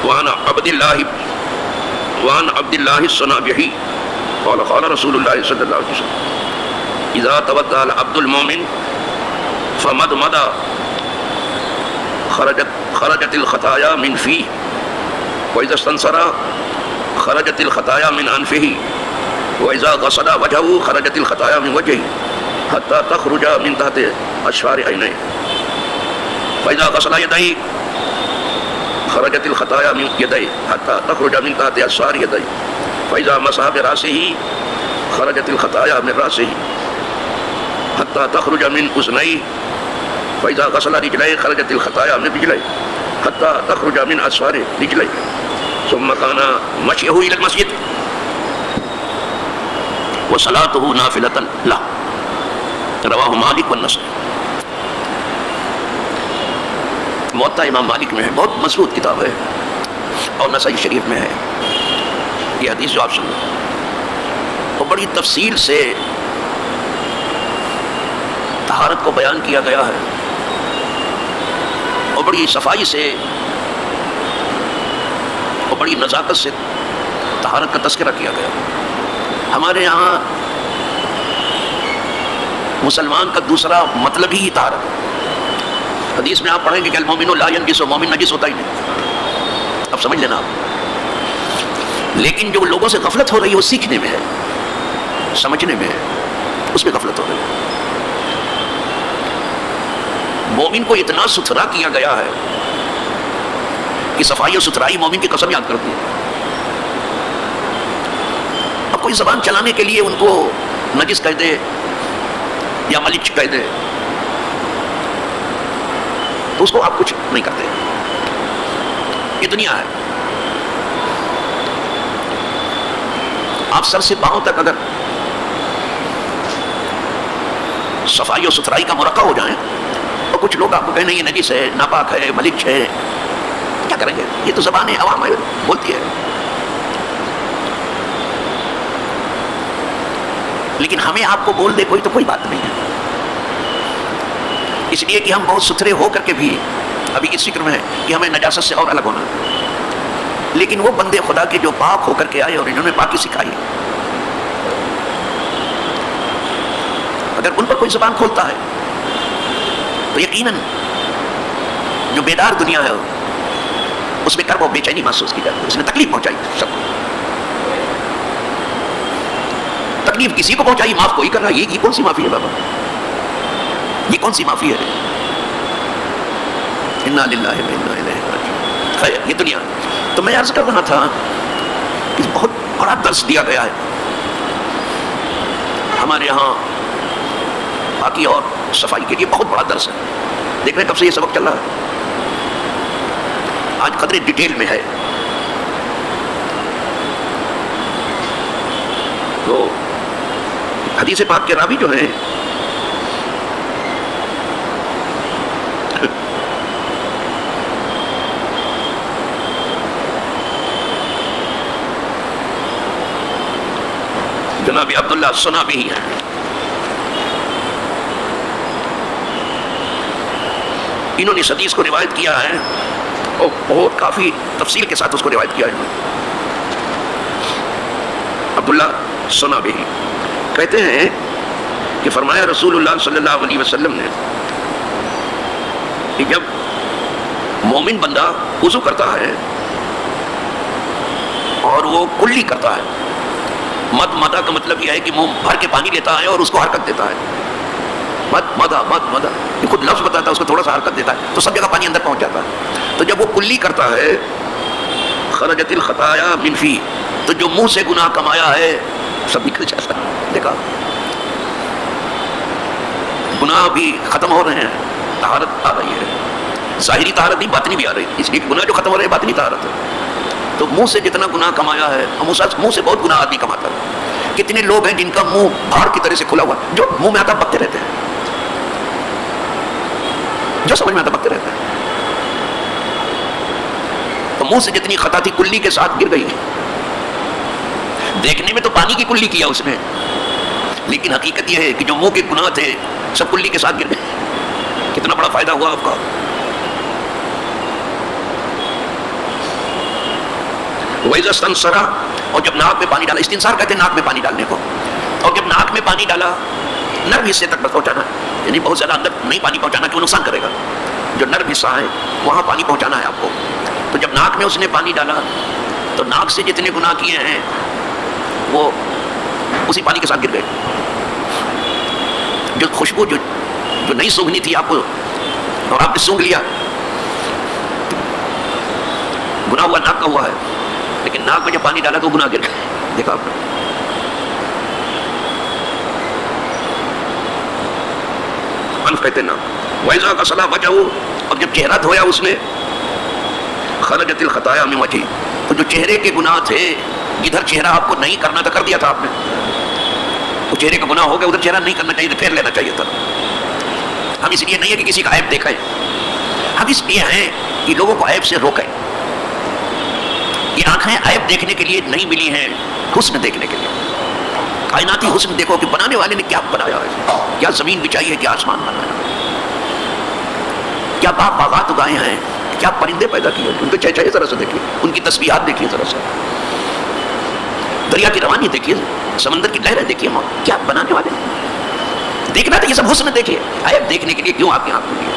وعن عبد الله الصنابحي قال قال رسول الله صلى الله عليه وسلم اذا توضأ العبد المؤمن فمضمض خرجت الخطايا من فيه واذا استنصر خرجت الخطايا من انفه واذا غسل وجهه خرجت الخطايا من وجهه حتى تخرج من تحت اشفار عينيه فاذا غسل يديه خرجت الخطايا من يديه حتى تخرج من تحت اشفار يديه فاذا مسح براسه خرجت الخطايا من راسه حتى تخرج من اذنيه فاذا غسل رجليه خرجت الخطايا من رجليه حتى تخرج من اشفار رجليه ثم كان مشيه الى المسجد وصلاته نافلة له رواہ مالک والنسائی. موطا امام مالک میں ہے، بہت مضبوط کتاب ہے، اور نسائی شریف میں ہے یہ حدیث جو آپ سنیں، اور بڑی تفصیل سے طہارت کو بیان کیا گیا ہے، اور بڑی صفائی سے اور بڑی نزاکت سے طہارت کا تذکرہ کیا گیا. ہمارے یہاں مسلمان کا دوسرا مطلب ہی طہارت. حدیث میں آپ پڑھیں گے کہ المومن لا ینجس، مومن نجس ہوتا ہی نہیں. اب سمجھ لینا آپ. لیکن جو لوگوں سے غفلت ہو رہی ہے وہ سیکھنے میں ہے، سمجھنے میں ہے، اس میں غفلت ہو رہی ہے. مومن کو اتنا ستھرا کیا گیا ہے کہ صفائی اور ستھرائی مومن کی قسم یاد کرتی ہے. اب کوئی زبان چلانے کے لیے ان کو نجس کہہ دے یا ملچ کہہ دے تو اس کو آپ کچھ نہیں کرتے. یہ دنیا ہے. آپ سر سے پاؤں تک اگر صفائی اور ستھرائی کا مرقع ہو جائیں اور کچھ لوگ آپ کو کہیں یہ نجس ہے، ناپاک ہے، ملچ ہے، کیا کریں گے؟ یہ تو زبان ہے، عوام ہے، بولتی ہے. لیکن ہمیں آپ کو بول دے کوئی تو کوئی بات نہیں ہے، اس لیے کہ ہم بہت ستھرے ہو کر کے بھی ابھی اس فکر میں ہے کہ ہمیں نجاست سے اور الگ ہونا. لیکن وہ بندے خدا کے جو پاک ہو کر کے آئے اور انہوں نے پاکی سکھائی، اگر ان پر کوئی زبان کھولتا ہے تو یقیناً جو بیدار دنیا ہے اس میں کرب و بے چینی محسوس کی جاتی ہے. اس نے تکلیف پہنچائی سب کو. تکلیف کسی کو پہنچائی، معاف کوئی کر رہا ہے. یہ کون سی معافی ہے بابا؟ یہ کون سی معافی ہے؟ انا للہ و انا الیہ راجعون. خیر، یہ دنیا. تو میں عرض کر رہا تھا کہ بہت بڑا درس دیا گیا ہے ہمارے یہاں پاکی اور صفائی کے لیے. بہت بڑا درس ہے. دیکھ رہے ہیں کب سے یہ سبق چل رہا ہے. آج قدرے ڈیٹیل میں ہے. تو حدیث پاک کے راوی جو ہیں جناب عبداللہ الصنابحی ہیں. انہوں نے اس حدیث کو روایت کیا ہے اور بہت کافی تفصیل کے ساتھ اس کو روایت کیا ہے. عبداللہ الصنابحی کہتے ہیں کہ فرمایا رسول اللہ صلی اللہ علیہ وسلم نے کہ جب مومن بندہ وضو کرتا ہے اور وہ کلی کرتا ہے، مد مدہ کا مطلب یہ ہے کہ منہ بھر کے پانی لیتا ہے اور اس کو حرکت دیتا ہے. مد مدہ یہ خود لفظ بتاتا ہے، اس کو تھوڑا سا حرکت دیتا ہے تو سب جگہ پانی اندر پہنچ جاتا ہے. تو جب وہ کلی کرتا ہے خرجت الخطایا من فی، تو جو منہ سے گناہ کمایا ہے سب نکل جاتا ہے. دیکھا، گناہ بھی ختم ہو رہے ہیں، طہارت آ رہی ہے. ظاہری طہارت نہیں، باطنی بھی آ رہی ہے. اس لیے گناہ جو ختم ہو رہے ہیں باطنی طہارت ہے. تو منہ سے جتنا گناہ کمایا ہے، منہ سے بہت گناہ آدمی کماتا ہے. کتنے لوگ ہیں جن کا منہ بھاڑ کی طرح سے کھلا ہوا، جو منہ میں آتا بکتے رہتے ہیں، جو سمجھ میں آتا بکتے رہتے ہیں. تو منہ سے جتنی خطا تھی کلی کے ساتھ گر گئی. دیکھنے میں تو پانی کی کلی کیا اس نے، لیکن حقیقت یہ ہے کہ جو منہ کے گناہ تھے سب کلی کے ساتھ گر گئے. کتنا بڑا فائدہ ہوا آپ کا. وَإِذَا اسْتَنْصَرَ، اور جب ناک میں پانی ڈالا، استنصار کہتے ہیں ناک میں پانی ڈالنے کو، اور جب ناک میں پانی ڈالا نرم حصے تک بس پہنچانا ہے، یعنی بہت زیادہ اندر نہیں پانی پہنچانا کہ وہ نقصان کرے گا، جو نرم حصہ ہے وہاں پانی پہنچانا ہے آپ کو. تو جب ناک میں اس نے پانی ڈالا تو ناک سے جتنے گناہ کیے ہیں وہ اسی پانی کے ساتھ گر گئے. جو خوشبو جو نہیں سونگھنی تھی آپ کو اور آپ نے سونگھ لیا، گناہ ہوا ناک کا ہوا ہے، لیکن ناک میں جب پانی ڈالا تو گناہ گر گئے. دیکھا آپ نے. انف کہتے نا. وَإِذَا غَسَلَ وَجْهَهُ، اور جب چہرہ دھویا اس نے، خرجت الخطایا من وجهه، تو جو چہرے کے گناہ تھے ادھر چہرہ آپ کو نہیں کرنا تھا کر دیا تھا آپ نے، وہ چہرے کا گناہ ہو گیا، ادھر چہرہ نہیں کرنا چاہیے تھا، پھیر لینا چاہیے تھا. ہم اس لیے نہیں ہے کہ کسی کا عیب دیکھیں، ہم اس لیے ہیں کہ لوگوں کو عیب سے روکیں. یہ آنکھیں عیب دیکھنے کے لیے نہیں ملی ہیں، حسن دیکھنے کے لیے. کائناتی حسن دیکھو کہ بنانے والے نے کیا بنایا ہے، کیا زمین بچائی ہے، کیا آسمان بنایا ہے، کیا باغ باغات اگائے ہیں، کیا پرندے پیدا کیے ہیں، ان کے چہچہے ذرا سے دیکھیے، ان کی تسبیحات دیکھیے ذرا سے، دریا کی روانی دیکھیے، سمندر کی لہریں دیکھیے، کیا بنانے والے ہیں. دیکھنا تو یہ سب حسن دیکھیے، عیب دیکھنے کے لیے کیوں آپ کے آنکھ کھلی ہے.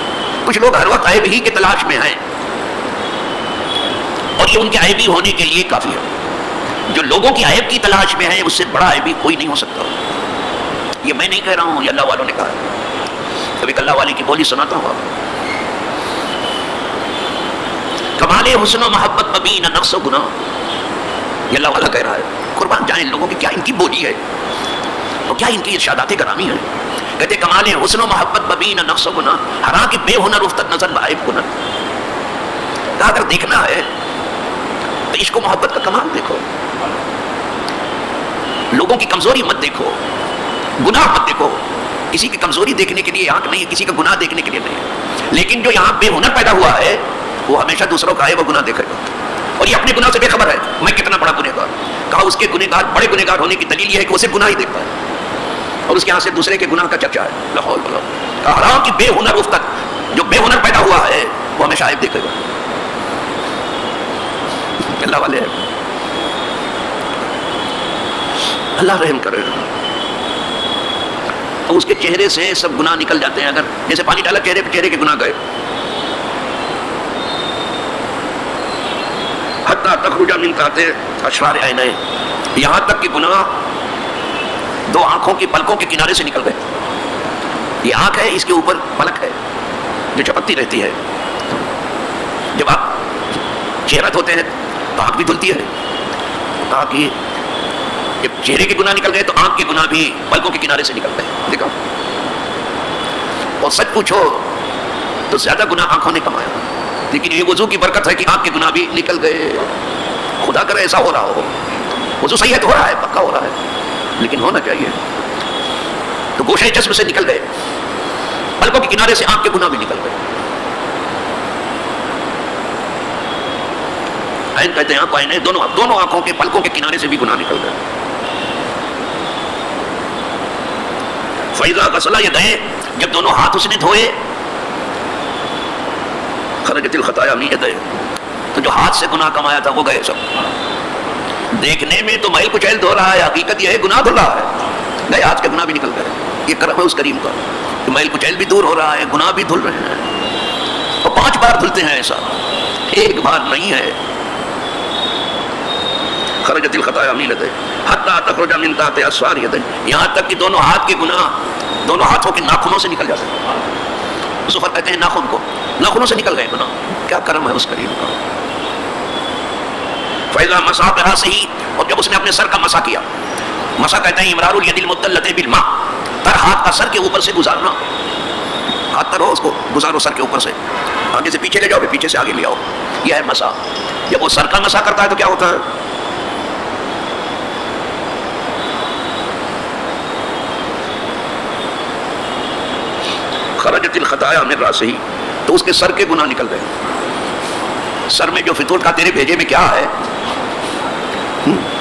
کچھ لوگ ہر وقت عیب ہی کے تلاش میں ہیں اور یہ ان کے عیبی ہونے کے لیے کافی ہے. جو لوگوں کی عیب کی تلاش میں ہے اس سے بڑا عیبی کوئی نہیں ہو سکتا. یہ میں نہیں کہہ رہا ہوں، یہ اللہ والوں نے کہا ہے. کبھی اللہ والے کی بولی سناتا ہوں آپ. کمال حسن و محبت مبین نقص و گناہ، یہ اللہ والا کہہ رہا ہے. قربان جائیں لوگوں کی، کیا ان کی بولی ہے اور کیا ان کی ارشادات گرامی ہیں. کہتے کمال حسن و محبت مبین نقص و گناہ، حرام کی بے ہنر افتد نظر بائب ہنر. اگر دیکھنا ہے تو عشق و محبت کا کمال دیکھو، لوگوں کی کمزوری مت دیکھو، گناہ مت دیکھو. کسی کی کمزوری دیکھنے کے لیے آنکھ نہیں ہے، کسی کا گناہ دیکھنے کے لیے نہیں ہے. لیکن جو یہاں بے ہنر پیدا ہوا ہے وہ ہمیشہ دوسروں کا عیب و گناہ دیکھے گا، اور یہ اپنے گناہ سے بے خبر ہے. میں کتنا بڑا گنہگار. کہا اس کے گنہگار بڑے گنہگار ہونے کی دلیل یہ ہے کہ اسے گناہ ہی دیکھتا ہے اور اس کے ہاں سے دوسرے کے گناہ کا چرچا ہے. لاہور بلا کہا حرام کی بے ہنر افتد، جو بے ہنر پیدا ہوا ہے وہ ہمیشہ عیب دیکھے گا. اللہ والے ہیں، اللہ رحم کرے. تو اس کے چہرے سے سب گناہ نکل جاتے ہیں. اگر جیسے پانی ڈالا چہرے پہ، چہرے کے گناہ گئے. حتی تخرج من تحت اشرار عینین، یہاں تک کہ گناہ دو آنکھوں کی پلکوں کے کنارے سے نکل گئے. یہ آنکھ ہے، اس کے اوپر پلک ہے جو چپکتی رہتی ہے. جب آپ چہرہ دھوتے ہیں تو آنکھ بھی دھلتی ہے. تاکہ جب چہرے کے گناہ نکل گئے تو آنکھ کے گناہ بھی پلکوں کے کنارے سے نکل گئے. دیکھو، اور سچ پوچھو تو زیادہ گناہ آنکھوں نے کمایا، لیکن یہ وضو کی برکت ہے کہ آنکھ کے گناہ بھی نکل گئے. خدا کرے ایسا ہو رہا ہو. وضو صحیح ہے تو ہو رہا ہے، پکا ہو رہا ہے، لیکن ہونا چاہیے. تو گوشے جسم سے نکل گئے، پلکوں کے کنارے سے آنکھ کے گناہ بھی نکل گئے. عین کہتے ہیں آنکھ، عین دونوں آنکھوں کے پلکوں کے کنارے سے بھی گناہ نکل گئے. فَإِذَا غَسَلَ يَدَيْهِ، جب دونوں ہاتھ اس نے دھوئے، خرجت الخطایا من يديه، تو جو ہاتھ سے گناہ کمایا تھا وہ گئے سب. دیکھنے میں تو میل کچیل دھو رہا ہے، حقیقت یہ ہے گناہ دھو رہا ہے. گئے ہاتھ کے گناہ بھی نکل گئے. یہ کرم ہے اس کریم کا کہ میل کچیل بھی دور ہو رہا ہے، گناہ بھی دھل رہے ہیں. اور 5 بار دھلتے ہیں، ایسا ایک بار نہیں ہے. خرجت الخطایا من يديه حتى تخرج من تحت اشفار يديه، یہاں تک کہ دونوں ہاتھ کے گناہ دونوں ہاتھوں کے ناخنوں سے نکل جاتے ہیں. زفر کہتے ہیں ناخن کو، ناخنوں سے نکل گئے گناہ. کیا کرم ہے اس کریم کا. فَإِذَا مَسَحَ بِرَأْسِهِ، اور جب اس نے اپنے سر کا مسح کیا. مسح کہتے ہیں امرار الید المطلۃ بالماء، تر ہاتھ کا سر کے اوپر سے گزارنا. ہاتھ تر ہو اس کو گزارو سر کے اوپر سے، آگے سے پیچھے لے جاؤ، پیچھے سے آگے لے آؤ. یہ ہے مسح. جب وہ سر کا مسح کرتا ہے تو کیا ہوتا ہے؟ خرجت الخطایا من راسه، تو اس کے سر کے گناہ نکل گئے. سر میں جو فطور کا تیرے بھیجے میں کیا ہے،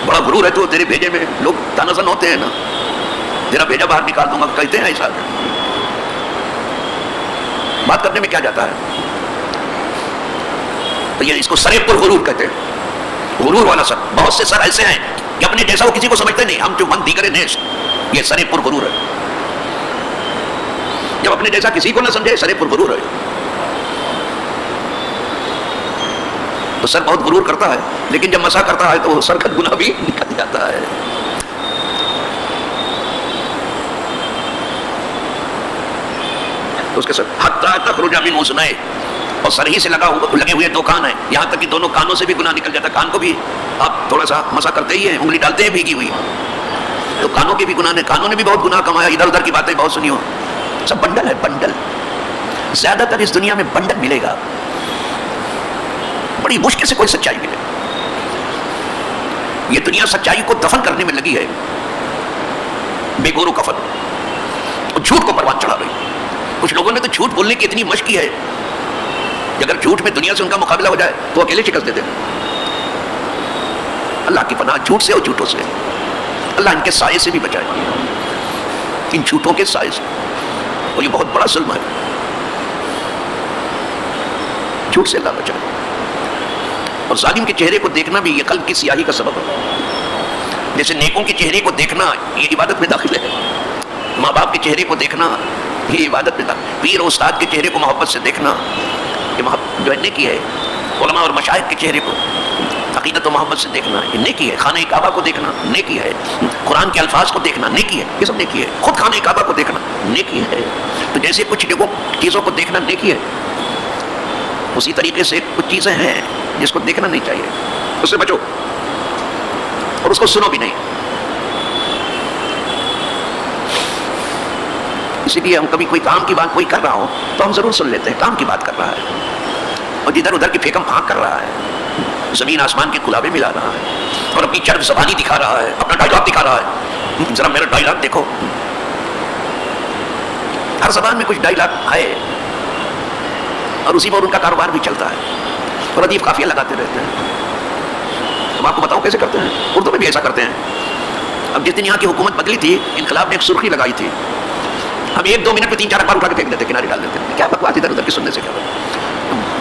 بڑا غرور ہے تو تیرے بھیجے میں. لوگ تنزن ہوتے ہیں نا، تیرا بھیجا باہر نکال دوں گا، کہتے ہیں ایسا. بات کرنے میں کیا جاتا ہے؟ تو یہ اس کو سر پر غرور کہتے ہیں. غرور والا سر. بہت سے سر ایسے ہیں کہ اپنے جیسا وہ کسی کو سمجھتے نہیں. ہم جو من دیگر نیش، یہ سر پر غرور ہے. جب اپنے جیسا کسی کو نہ سمجھے سر پر غرور ہے. تو سر بہت غرور کرتا ہے، لیکن جب مسا کرتا ہے تو سر کا گناہ بھی نکل جاتا ہے. تو اس کے سر حتی تخرج من اذنیہ، اور سر ہی سے لگے ہوئے دو کان ہیں، یہاں تک کہ دونوں کانوں سے بھی گناہ نکل جاتا ہے. کان کو بھی آپ تھوڑا سا مسا کرتے ہی ہیں، انگلی ڈالتے ہیں بھیگی ہوئی، تو کانوں کے بھی گناہ نے، کانوں نے بھی بہت گناہ کمایا. ادھر ادھر کی باتیں بہت سنی ہو. سب بنڈل ہے، بنڈل. زیادہ تر اس دنیا میں بنڈل ملے گا. بڑی مشکل سے کوئی سچائی ملے. یہ دنیا سچائی کو دفن کرنے میں لگی ہے، بے گور و کفن، اور جھوٹ کو پروان چڑھا رہی. کچھ لوگوں نے تو جھوٹ بولنے کی اتنی مشق کی ہے کہ اگر جھوٹ میں دنیا سے ان کا مقابلہ ہو جائے تو اکیلے شکست دیتے ہیں. اللہ کی پناہ جھوٹ سے اور جھوٹوں سے. اللہ ان کے سائے سے بھی بچائے، ان جھوٹوں کے سائے سے. اور یہ بہت بڑا ظلم ہے. جھوٹ سے اللہ بچائے. اور ظالم کے چہرے کو دیکھنا بھی یہ قلب کی سیاہی کا سبب ہے. جیسے نیکوں کے چہرے کو دیکھنا یہ عبادت میں داخل ہے. ماں باپ کے چہرے کو دیکھنا یہ عبادت میں داخل. پیر اور استاد کے چہرے کو محبت سے دیکھنا یہ محبت جو ہے نیکی ہے. علماء اور مشائخ کے چہرے کو عقیدت و محبت سے دیکھنا یہ نیکی ہے. خانہ کعبہ کو دیکھنا نیکی ہے. قرآن کے الفاظ کو دیکھنا نیکی ہے. یہ سب نیکی ہے. خود خانہ کعبہ کو دیکھنا نیکی ہے. تو جیسے کچھ چیزوں کو دیکھنا نیکی ہے، اسی طریقے سے کچھ چیزیں ہیں جس کو دیکھنا نہیں چاہیے. اس سے بچو اور اس کو سنو بھی نہیں. اسی لیے ہم کبھی کوئی کام کی بات کوئی کر رہا ہو تو ہم ضرور سن لیتے ہیں. کام کی بات کر رہا ہے اور ادھر ادھر کی پھینکم پھانک کر رہا ہے، زمین آسمان کے کلابے ملا رہا ہے اور اپنی چرب زبانی دکھا رہا ہے، اپنا ڈائلاگ دکھا رہا ہے. ذرا میرا ڈائلاگ دیکھو. ہر زبان میں کچھ ڈائلاگ ہے اور اسی پر ان کا کاروبار بھی چلتا ہے اور ادیب قافیہ لگاتے رہتے ہیں. ہم آپ کو بتاؤں کیسے کرتے ہیں. اردو میں بھی ایسا کرتے ہیں. اب جس دن یہاں کی حکومت بدلی تھی، انقلاب نے ایک سرخی لگائی تھی. ہم 1-2 منٹ میں 3-4 اخبار اٹھا کے پھینک دیتے، کنارے ڈال دیتے. کیا بکواس ادھر ادھر کی سننے سے کیا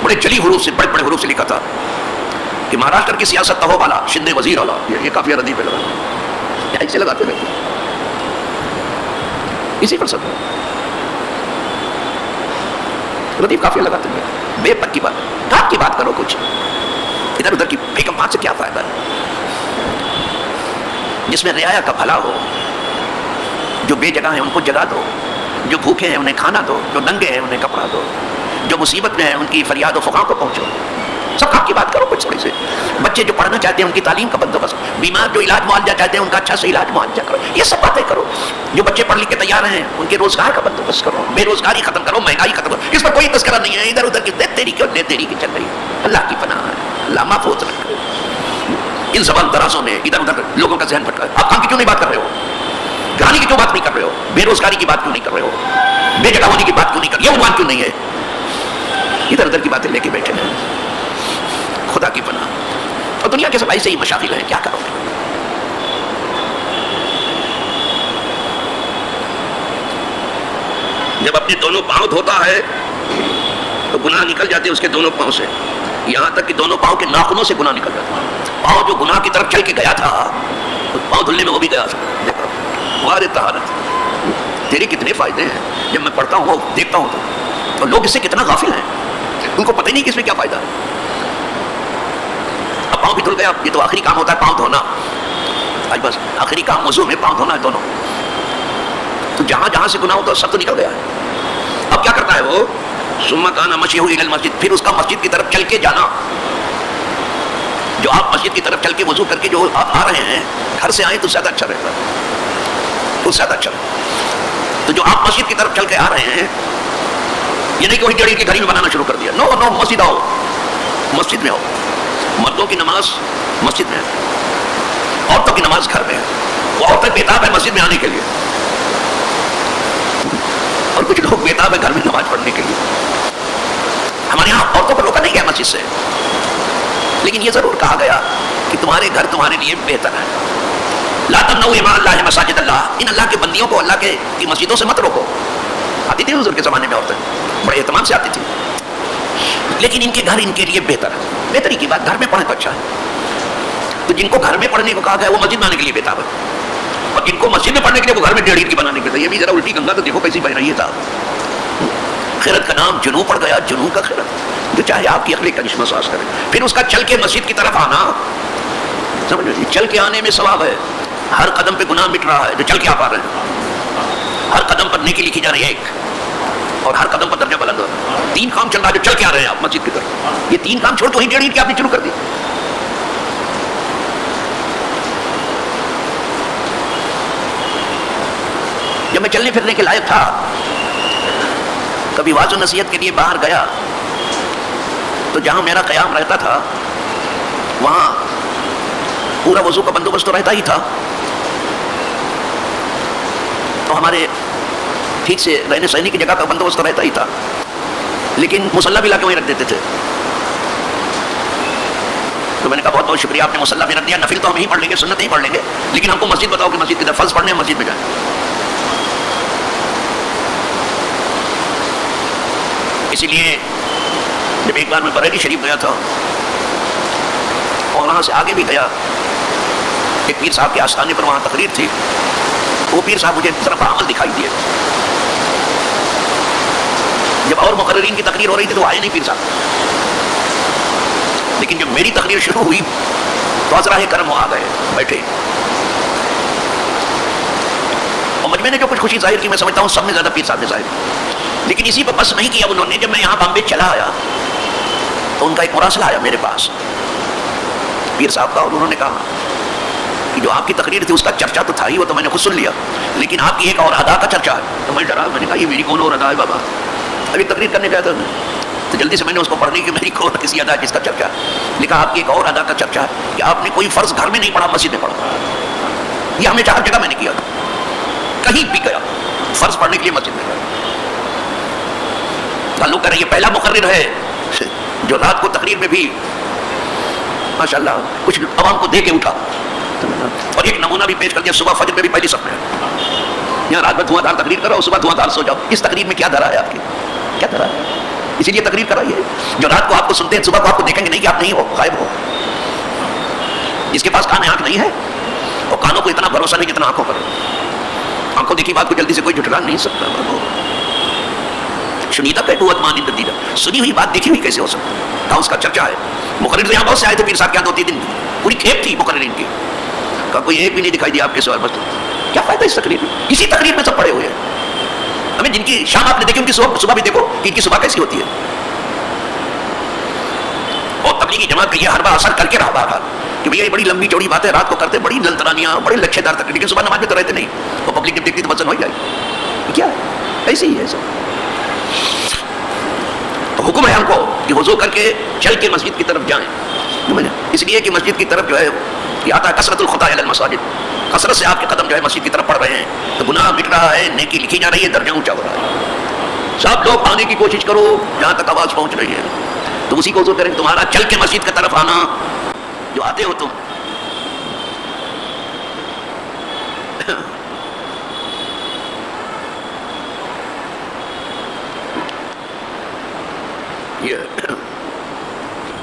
بڑے جلی حروف سے، بڑے بڑے حروف سے لکھا تھا کہ مہاراشٹر کی سیاست تہو والا شندے وزیر والا. یہ کافی ردیف پہ لگا، ایسے لگاتے رہتے اسی پر سب ردیف کافی لگاتے ہیں. بے پت کی بات، آپ کی بات کرو. کچھ ادھر ادھر کی پھینکم پھانک سے کیا فائدہ ہے. جس میں رعایا کا بھلا ہو. جو بے جگہ ہیں ان کو جگہ دو، جو بھوکے ہیں انہیں کھانا دو، جو ننگے ہیں انہیں کپڑا دو، جو مصیبت میں ہیں ان کی فریاد و فغاں کو پہنچو. سب آپ کی بات کرو. کچھ تھوڑی سی بچے جو پڑھنا چاہتے ہیں ان کی تعلیم کا بندوبست، بیمار جو علاج معالجہ چاہتے ہیں ان کا اچھا سے علاج معالجہ کرو. یہ سب باتیں کرو. جو بچے پڑھ لکھ کے تیار ہیں ان کے روزگار کا بندوبست کرو. بے روزگاری ختم کرو، مہنگائی ختم کرو. اس پر کوئی تذکرہ نہیں ہے. ادھر ادھر کی تیری کی اور تیری کی چل رہی ہے. اللہ کی پناہ ہے. اللہ محفوظ رکھے. ان زبان درازوں نے ادھر ادھر لوگوں کا ذہن بھٹکا. آپ کام کی کیوں نہیں بات کر رہے ہو؟ گانے کی کیوں بات نہیں کر رہے ہو؟ بے روزگاری کی بات کیوں نہیں کر رہے ہو؟ بے جگہ ہونے کی بات کیوں نہیں کر رہے؟ یہ عنوان کیوں نہیں ہے؟ ادھر ادھر کی باتیں لے کے بیٹھے ہیں. خدا کی پناہ. اور دنیا کے سب ایسے ہی مشاغل ہیں. کیا کرو گے؟ جب اپنے دونوں پاؤں دھوتا ہے تو گناہ نکل جاتے ہیں اس کے دونوں پاؤں سے. یہاں تک کہ دونوں پاؤں کے ناخنوں سے گناہ نکل جاتا ہے. پاؤں جو گناہ کی طرف چل کے گیا تھا، پاؤں دھلنے میں وہ بھی گیا تھا. وارے طہارت، تیرے کتنے فائدے ہیں. جب میں پڑھتا ہوں دیکھتا ہوں تو لوگ اس سے کتنا غافل ہیں. ان کو پتہ ہی نہیں کہ اس میں کیا فائدہ ہے. اب پاؤں بھی دھل گیا. یہ تو آخری کام ہوتا ہے پاؤں دھونا. آج بس آخری کام وضو میں پاؤں دھونا ہے دونوں. تو جہاں جہاں سے گناہ ہوتا ہے سب تو نکل گیا ہے. اب کیا کرتا ہے وہ؟ ثم کان مشیہ الی المسجد، پھر اس کا مسجد کی طرف چل کے جانا. جو آپ مسجد کی طرف چل کے وضو کر کے جو آپ آ رہے ہیں، گھر سے آئیں تو زیادہ اچھا رہتا ہے. تو زیادہ اچھا رہتا. تو جو آپ مسجد کی طرف چل کے آ رہے ہیں، یہ نہیں کہ وہی جڑی کے گھر میں بنانا شروع کر دیا. نو نو، مسجد آؤ، مسجد میں آؤ. مردوں کی نماز مسجد میں ہے، عورتوں کی نماز گھر میں ہے. وہ عورتیں بےتاب ہے مسجد میں آنے کے لیے اور کچھ لوگ بےتاب ہے گھر میں نماز پڑھنے کے لیے. ہمارے یہاں عورتوں کو روکا نہیں گیا مسجد سے، لیکن یہ ضرور کہا گیا کہ تمہارے گھر تمہارے لیے بہتر ہے. لا تمنعوا اماء اللہ مساجد اللہ، ان اللہ کے بندیوں کو اللہ کے مسجدوں سے مت روکو. آتی تھی حضور کے زمانے میں عورتیں بڑے اہتمام سے آتی تھی، لیکن ان کے گھر ان کے لیے بہتر ہے. بہتری کی بات، گھر میں پڑھیں تو اچھا ہے. تو جن کو گھر میں پڑھنے کو کہا گیا وہ مسجد میں آنے کے لیے بےتاب ہے، اور جن کو مسجد میں پڑھنے کے لیے وہ گھر میں 1.5 اینٹ کی بنانے کے لیے، یہ بھی ذرا الٹی گنگا تو دیکھو کیسی بہ رہی ہے صاحب۔ خیرت کا نام جنو پڑ گیا، جنو کا خیرت، جو چاہے آپ کی عقل کرشمہ ساز کرے، پھر اس کا چل کے مسجد کی طرف آنا، سمجھ رہے، چل کے آنے میں ثواب ہے، ہر قدم پہ گناہ مٹ رہا ہے جو چل کے آپ آ رہے ہیں، ہر قدم پر نیکی لکھی جا رہی ہے ایک، اور ہر قدم پر درجہ بلند ہو رہا ہے۔ 3 کام چل رہا ہے جو چل کے آ رہے ہیں آپ مسجد کی طرف، یہ 3 کام چھوڑ تو ہی 1.5 اینٹ کی آپ نے شروع کر دی۔ جب میں چلنے پھرنے کے لائق تھا، کبھی واعظ و نصیحت کے لیے باہر گیا تو جہاں میرا قیام رہتا تھا وہاں پورا وضو کا بندوبست تو رہتا ہی تھا، تو ہمارے ٹھیک سے رہنے سہنے کی جگہ کا بندوبست تو رہتا ہی تھا، لیکن مصلی بھی لا کے وہیں رکھ دیتے تھے۔ تو میں نے کہا بہت بہت شکریہ، آپ نے مصلی بھی رکھ دیا، نفل تو ہم ہی پڑھ لیں گے، سنت نہیں پڑھ لیں گے، لیکن ہم کو مسجد بتاؤ کہ مسجد کی طرف فرض پڑھنے ہیں مسجد میں جائیں۔ اسی لیے جب ایک بار میں بریلی شریف گیا تھا اور وہاں سے آگے بھی گیا، ایک پیر صاحب کے آستانے پر وہاں تقریر تھی، وہ پیر صاحب مجھے طرف عمل دکھائی دیے، جب اور مقررین کی تقریر ہو رہی تھی تو آئے نہیں پیر صاحب، لیکن جب میری تقریر شروع ہوئی تو عذرا کرم آ گئے بیٹھے، اور مجھ میں نے جو کچھ خوشی ظاہر کی میں سمجھتا ہوں سب میں زیادہ پیر صاحب نے ظاہر کی، لیکن اسی پہ بس نہیں کیا انہوں نے۔ جب میں یہاں بامبے چلا آیا تو ان کا ایک مراسلہ آیا میرے پاس پیر صاحب کا، اور انہوں نے کہا کہ جو آپ کی تقریر تھی اس کا چرچا تو تھا ہی، وہ تو میں نے خود سن لیا، لیکن آپ کی ایک اور ادا کا چرچا ہے۔ تو میں ڈرا، میں نے کہا یہ میری کون اور ادا ہے بابا، ابھی تقریر کرنے گیا تھا میں، تو جلدی سے میں نے اس کو پڑھنے کی میری کون کسی ادا جس کا چرچا ہے، لکھا آپ کی ایک اور ادا کا چرچا ہے کہ آپ نے کوئی فرض گھر میں نہیں پڑھا، مسجد میں پڑھا۔ یہ ہمیں 4 جگہ میں نے کیا، کہیں بھی گیا فرض پڑھنے کے لیے مسجد میں گیا۔ تعلق کریں یہ پہلا مقرر ہے جو رات کو تقریر میں بھی ماشاءاللہ کچھ عوام کو دے کے اٹھا، اور ایک نمونہ بھی پیش کر دیا، صبح فجر میں بھی پہلی صف میں، یہاں رات میں دھواں دار تقریر کرو اور صبح دھواں دار سو جاؤ۔ اس تقریر میں کیا دھرا ہے آپ کی، کیا دھرا ہے؟ اسی لیے تقریر کرائیے، جو رات کو آپ کو سنتے ہیں صبح کو آپ کو دیکھیں گے نہیں کہ آپ نہیں ہو، غائب ہو۔ جس کے پاس کان آنکھ نہیں ہے اور کانوں کو اتنا بھروسہ نہیں جتنا آنکھوں پر، آنکھوں دیکھی بات کو جلدی سے کوئی جھٹلا نہیں سکتا۔ شنیدہ کہتو اتمانی ددیدہ، سنی ہوئی بات دیکھی ہوئی کیسے ہو سکتا ہے؟ کہا اس کا چرچا ہے۔ مقرر تو یہاں بہت سے آئے تھے پیر صاحب کے یہاں 2-3 دن، پوری کھیپ تھی مقررین کی، کہا کوئی ایک بھی نہیں دکھائی دیا آپ کے سوال، بس کیا فائدہ اس تقریر میں؟ اسی تقریر میں سب پڑے ہوئے ہیں، ہمیں جن کی شام آپ نے دیکھی ان کی صبح بھی دیکھو کہ ان کی صبح کیسی ہوتی ہے۔ اور تبلیغی جماعت کا یہ ہر بار اثر کر کے رہا بار کہ بھیا یہ بڑی لمبی چوڑی باتیں رات کو کرتے، بڑی للترانیاں، بڑے لچھے دار تقریر، لیکن صبح نماز میں تو رہتے نہیں، تو پبلک جب دیکھتی تو وزن ہو جائے کیا ہے، ایسے ہی ہے سب۔ تو حکم ہے ہم کو کہ وضو کر کے چل کے مسجد کی طرف جائیں، اس لیے کہ مسجد کی طرف جو ہے یہ آتا ہے کثرت الخطاء الی المساجد، کثرت سے آپ کے قدم جو ہے مسجد کی طرف پڑ رہے ہیں تو گناہ مٹ رہا ہے، نیکی لکھی جا رہی ہے، درجہ اونچا ہو رہا ہے۔ سب لوگ آنے کی کوشش کرو جہاں تک آواز پہنچ رہی ہے، تم اسی کو وضو کریں، تمہارا چل کے مسجد کی طرف آنا، جو آتے ہو تم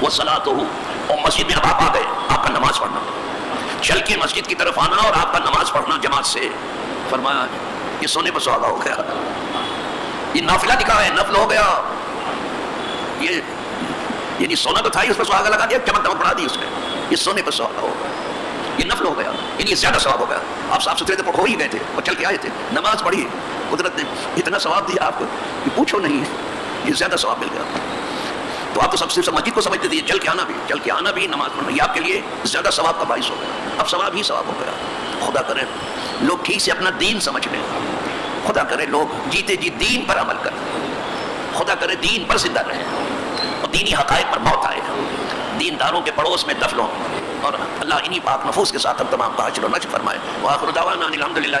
وہ صلاۃ ہو، اور مسجد میں اب آپ آ گئے، آپ کا نماز پڑھنا، چل کے مسجد کی طرف آنا اور آپ کا نماز پڑھنا جماعت سے، فرمایا یہ سونے پر سہاگا ہو گیا، یہ نافلہ دکھا ہے، نفل ہو گیا، یہ یعنی سونا تو تھا ہی، اس پر سہاگا لگا دیا، چمک دمک بڑھا دی اس نے، یہ سونے پر سہاگا ہو گیا، یہ نفل ہو گیا، یہ زیادہ ثواب ہو گیا۔ آپ صاف ستھرے تو ہو ہی گئے تھے اور چل کے آئے تھے، نماز پڑھی، قدرت نے اتنا ثواب دیا آپ کو کہ پوچھو نہیں، یہ زیادہ ثواب مل گیا۔ تو آپ تو سب سے مسجد کو سمجھتے تھے، چل کے آنا بھی نماز پڑھنا، یہ آپ کے لیے زیادہ ثواب کا باعث ہو گیا، اب ثواب ہی ثواب ہو گیا۔ خدا کرے لوگ ٹھیک سے اپنا دین سمجھ لیں، خدا کرے لوگ جیتے جی دین پر عمل کریں، خدا کرے دین پر زندہ رہیں اور دینی حقائق پر موت آئے، دینداروں کے پڑوس میں دفن ہوں، اور اللہ انہی پاک نفوس کے ساتھ ہم تمام کا حشر و نشر فرمائے۔ وآخر دعوانا ان الحمدللہ۔